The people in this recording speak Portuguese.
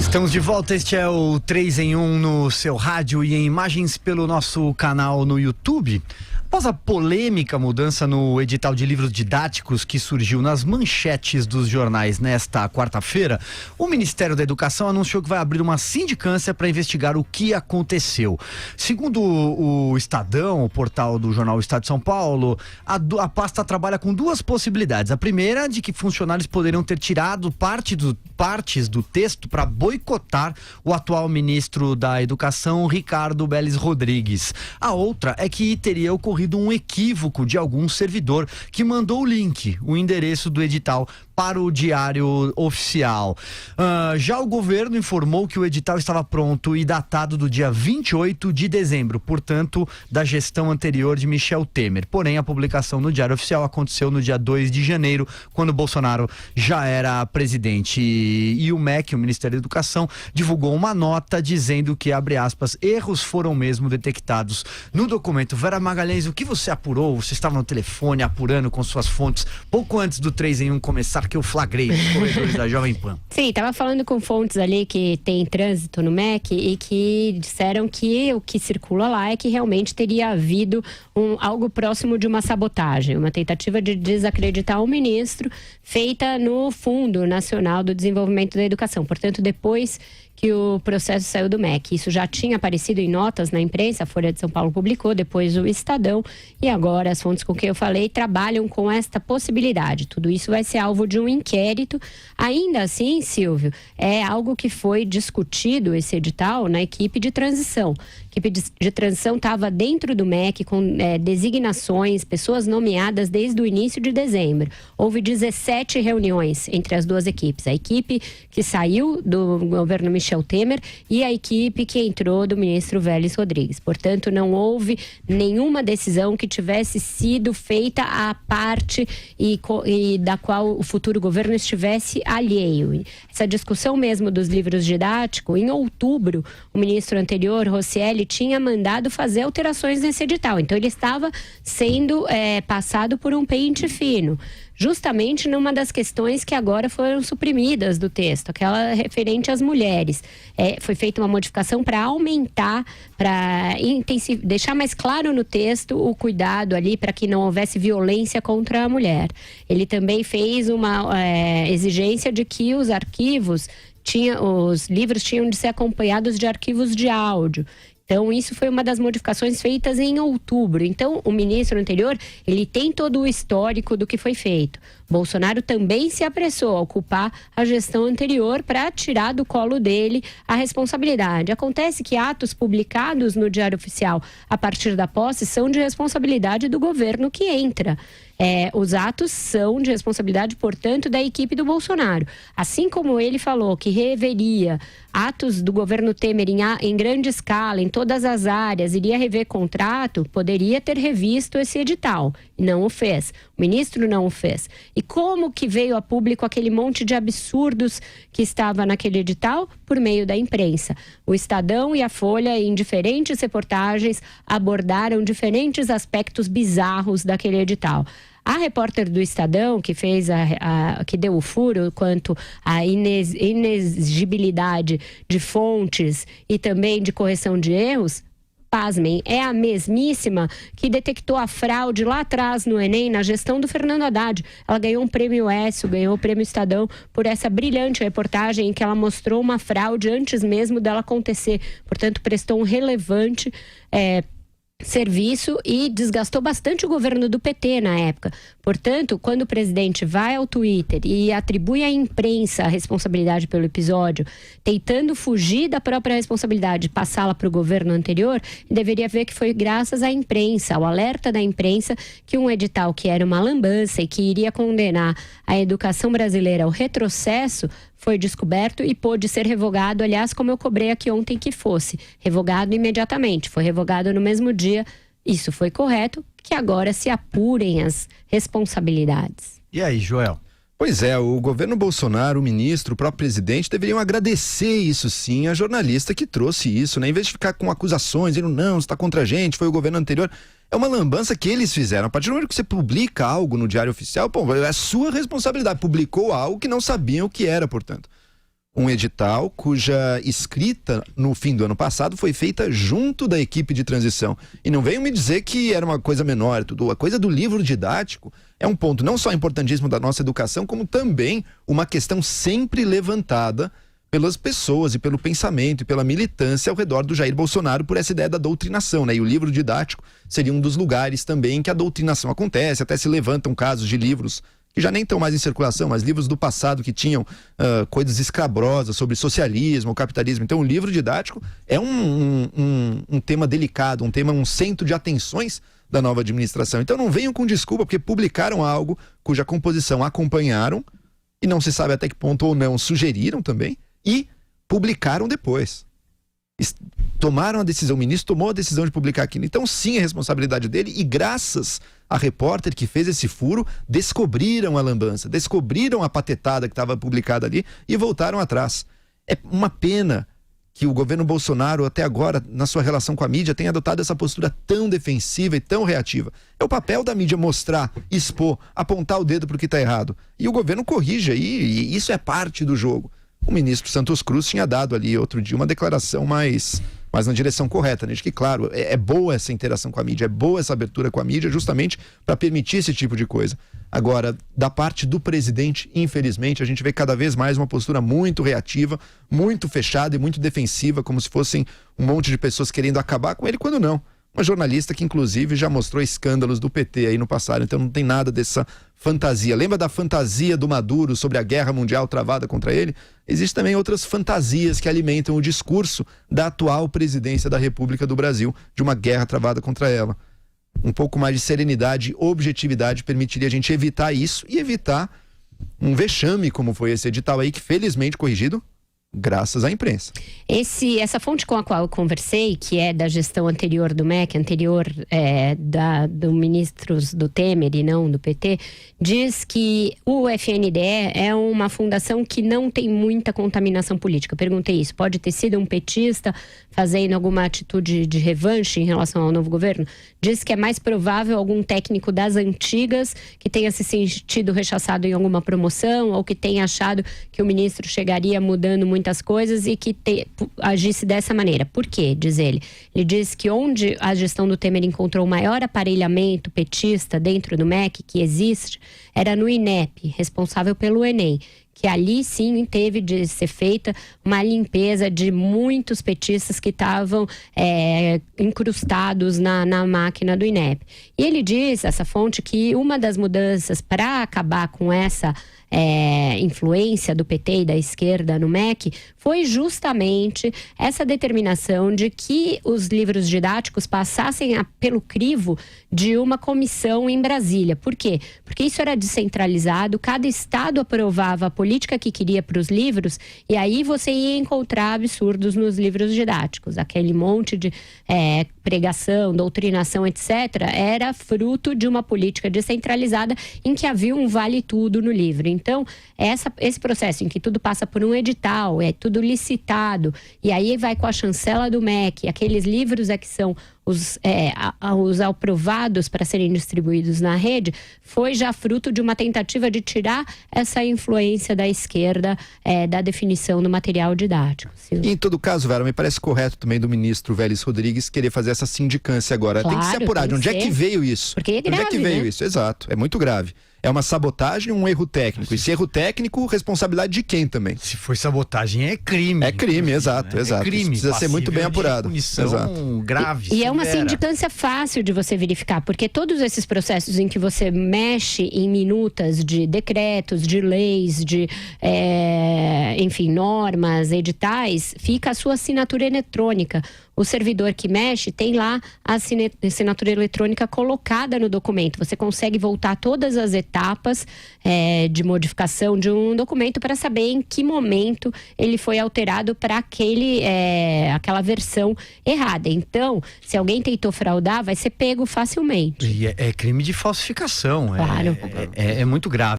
Estamos de volta, este é o 3 em 1 no seu rádio e em imagens pelo nosso canal no YouTube. Após a polêmica mudança no edital de livros didáticos que surgiu nas manchetes dos jornais nesta quarta-feira, o Ministério da Educação anunciou que vai abrir uma sindicância para investigar o que aconteceu. Segundo o Estadão, o portal do jornal Estado de São Paulo, a pasta trabalha com duas possibilidades. A primeira, de que funcionários poderiam ter tirado partes do texto para boicotar o atual ministro da Educação, Ricardo Belles Rodrigues. A outra é que teria ocorrido um equívoco de algum servidor que mandou o link, o endereço do edital para o Diário Oficial. Já o governo informou que o edital estava pronto e datado do dia 28 de dezembro, portanto, da gestão anterior de Michel Temer. Porém, a publicação no Diário Oficial aconteceu no dia 2 de janeiro, quando Bolsonaro já era presidente. E o MEC, o Ministério da Educação, divulgou uma nota dizendo que, abre aspas, erros foram mesmo detectados no documento. Vera Magalhães, o que você apurou? Você estava no telefone apurando com suas fontes pouco antes do 3 em 1 começar, que eu flagrei nos corredores da Jovem Pan. Sim, estava falando com fontes ali que tem trânsito no MEC e que disseram que o que circula lá é que realmente teria havido algo próximo de uma sabotagem, uma tentativa de desacreditar o ministro feita no Fundo Nacional do Desenvolvimento da Educação. Portanto, depois que o processo saiu do MEC. Isso já tinha aparecido em notas na imprensa, a Folha de São Paulo publicou, depois o Estadão, e agora as fontes com quem eu falei trabalham com esta possibilidade. Tudo isso vai ser alvo de um inquérito. Ainda assim, Silvio, é algo que foi discutido, esse edital, na equipe de transição. A equipe de transição estava dentro do MEC com designações, pessoas nomeadas desde o início de dezembro. Houve 17 reuniões entre as duas equipes. A equipe que saiu do governo Michel Temer e a equipe que entrou do ministro Belles Rodrigues. Portanto, não houve nenhuma decisão que tivesse sido feita à parte e da qual o futuro governo estivesse alheio. Essa discussão mesmo dos livros didáticos, em outubro, o ministro anterior, Rosselli, tinha mandado fazer alterações nesse edital. Então, ele estava sendo passado por um pente fino, justamente numa das questões que agora foram suprimidas do texto, aquela referente às mulheres. Foi feita uma modificação para aumentar, para deixar mais claro no texto o cuidado ali para que não houvesse violência contra a mulher. Ele também fez uma exigência de que os livros tinham de ser acompanhados de arquivos de áudio. Então, isso foi uma das modificações feitas em outubro. Então, o ministro anterior, ele tem todo o histórico do que foi feito. Bolsonaro também se apressou a ocupar a gestão anterior para tirar do colo dele a responsabilidade. Acontece que atos publicados no Diário Oficial a partir da posse são de responsabilidade do governo que entra. Os atos são de responsabilidade, portanto, da equipe do Bolsonaro. Assim como ele falou que reveria atos do governo Temer em grande escala, em todas as áreas, iria rever contrato, poderia ter revisto esse edital. Não o fez. O ministro não o fez. E como que veio a público aquele monte de absurdos que estava naquele edital? Por meio da imprensa. O Estadão e a Folha, em diferentes reportagens, abordaram diferentes aspectos bizarros daquele edital. A repórter do Estadão, que fez que deu o furo quanto à inexigibilidade de fontes e também de correção de erros, pasmem, é a mesmíssima que detectou a fraude lá atrás no Enem, na gestão do Fernando Haddad. Ela ganhou um prêmio Écio, ganhou o prêmio Estadão por essa brilhante reportagem em que ela mostrou uma fraude antes mesmo dela acontecer. Portanto, prestou um relevante serviço e desgastou bastante o governo do PT na época. Portanto, quando o presidente vai ao Twitter e atribui à imprensa a responsabilidade pelo episódio, tentando fugir da própria responsabilidade e passá-la para o governo anterior, deveria ver que foi graças à imprensa, ao alerta da imprensa, que um edital que era uma lambança e que iria condenar a educação brasileira ao retrocesso foi descoberto e pôde ser revogado, aliás, como eu cobrei aqui ontem que fosse, revogado imediatamente, foi revogado no mesmo dia, isso foi correto, que agora se apurem as responsabilidades. E aí, Joel? Pois é, o governo Bolsonaro, o ministro, o próprio presidente deveriam agradecer isso sim a jornalista que trouxe isso, né? Em vez de ficar com acusações, dizendo não, está contra a gente, foi o governo anterior. É uma lambança que eles fizeram. A partir do momento que você publica algo no Diário Oficial, pô, é sua responsabilidade. Publicou algo que não sabiam o que era, portanto. Um edital cuja escrita no fim do ano passado foi feita junto da equipe de transição. E não venham me dizer que era uma coisa menor, tudo. A coisa do livro didático é um ponto não só importantíssimo da nossa educação, como também uma questão sempre levantada pelas pessoas e pelo pensamento e pela militância ao redor do Jair Bolsonaro por essa ideia da doutrinação, né? E o livro didático seria um dos lugares também em que a doutrinação acontece, até se levantam casos de livros que já nem estão mais em circulação, mas livros do passado que tinham coisas escabrosas sobre socialismo, capitalismo. Então o livro didático é um tema delicado, um centro de atenções da nova administração. Então não venham com desculpa, porque publicaram algo cuja composição acompanharam, e não se sabe até que ponto ou não sugeriram também, e publicaram depois. Tomaram a decisão, o ministro tomou a decisão de publicar aquilo. Então sim, é responsabilidade dele, e graças a repórter que fez esse furo, descobriram a lambança, descobriram a patetada que estava publicada ali e voltaram atrás. É uma pena que o governo Bolsonaro, até agora, na sua relação com a mídia, tenha adotado essa postura tão defensiva e tão reativa. É o papel da mídia mostrar, expor, apontar o dedo para o que está errado. E o governo corrige aí, e isso é parte do jogo. O ministro Santos Cruz tinha dado ali outro dia uma declaração mais na direção correta, né? De que, claro, é boa essa interação com a mídia, é boa essa abertura com a mídia, justamente para permitir esse tipo de coisa. Agora, da parte do presidente, infelizmente, a gente vê cada vez mais uma postura muito reativa, muito fechada e muito defensiva, como se fossem um monte de pessoas querendo acabar com ele, quando não. Uma jornalista que, inclusive, já mostrou escândalos do PT aí no passado, então não tem nada dessa fantasia. Lembra da fantasia do Maduro sobre a guerra mundial travada contra ele? Existem também outras fantasias que alimentam o discurso da atual presidência da República do Brasil, de uma guerra travada contra ela. Um pouco mais de serenidade, objetividade permitiria a gente evitar isso e evitar um vexame como foi esse edital aí, que felizmente corrigido graças à imprensa. Essa fonte com a qual eu conversei, que é da gestão anterior do MEC, do ministros do Temer e não do PT, diz que o FNDE é uma fundação que não tem muita contaminação política. Eu perguntei isso, pode ter sido um petista fazendo alguma atitude de revanche em relação ao novo governo? Diz que é mais provável algum técnico das antigas que tenha se sentido rechaçado em alguma promoção ou que tenha achado que o ministro chegaria mudando muitas coisas e que agisse dessa maneira. Por quê? Diz ele. Ele diz que onde a gestão do Temer encontrou o maior aparelhamento petista dentro do MEC que existe, era no INEP, responsável pelo Enem, que ali sim teve de ser feita uma limpeza de muitos petistas que estavam incrustados na máquina do INEP. E ele diz, essa fonte, que uma das mudanças para acabar com essa influência do PT e da esquerda no MEC foi justamente essa determinação de que os livros didáticos passassem pelo crivo de uma comissão em Brasília. Por quê? Porque isso era descentralizado, cada estado aprovava a política que queria para os livros e aí você ia encontrar absurdos nos livros didáticos. Aquele monte de pregação, doutrinação, etc., era fruto de uma política descentralizada em que havia um vale-tudo no livro. Então, esse processo em que tudo passa por um edital, é tudo licitado, e aí vai com a chancela do MEC, aqueles livros que são os aprovados para serem distribuídos na rede, foi já fruto de uma tentativa de tirar essa influência da esquerda da definição do material didático. E em todo caso, Vera, me parece correto também do ministro Vélez Rodrigues querer fazer essa sindicância agora. Claro, tem que se apurar de onde é que veio isso. Porque é grave, onde é que veio né? isso? Exato, é muito grave. É uma sabotagem, um erro técnico. E se erro técnico, responsabilidade de quem também? Se foi sabotagem, é crime. É crime, exato, né? exato. É crime, precisa ser muito bem apurado. Exato. Grave. E é uma sindicância fácil de você verificar, porque todos esses processos em que você mexe em minutas de decretos, de leis, de enfim, normas, editais, fica a sua assinatura eletrônica. O servidor que mexe tem lá a assinatura eletrônica colocada no documento. Você consegue voltar todas as etapas de modificação de um documento para saber em que momento ele foi alterado para aquela versão errada. Então, se alguém tentou fraudar, vai ser pego facilmente. E é crime de falsificação. Claro. É muito grave.